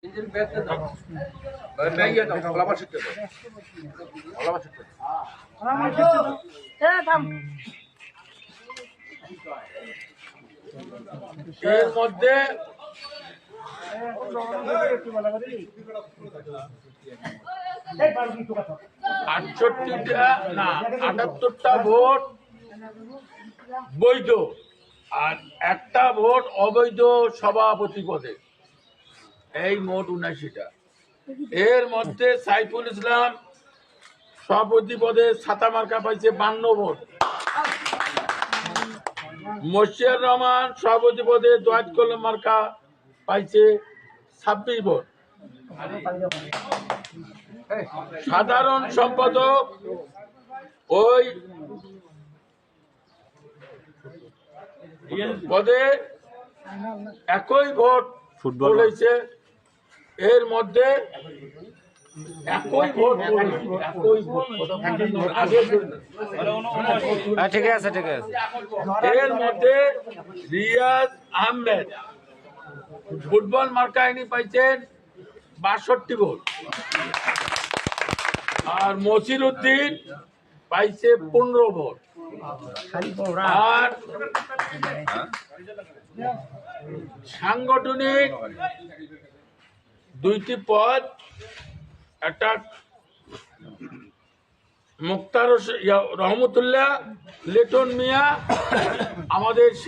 এর মধ্যে আটাত্তরটা ভোট বৈধ আর একটা ভোট অবৈধ সভাপতি পদে, এই মোট ৭৯টা। এর মধ্যে সাইফুল ইসলাম সভাপতি পদে ছাতা মার্কা পাইছে ৫২ ভোট, মশিউর রহমান সভাপতি পদে দোয়াত কলম মার্কা পাইছে ২৬ ভোট, সাধারণ সম্পাদক ওই পদে একই ভোট হয়েছে। এর মধ্যে ঠিক আছে এর মধ্যে রিয়াজ আহমেদ ফুটবল মার্কাইনি পাইছেন ৬২ ভোট, আর মসির উদ্দিন পাইছে ১৫ ভোট। আর সাংগঠনিক ২টি পদ, একটা মুক্তার রহমতুল্লাহ লিটন মিয়া আমাদের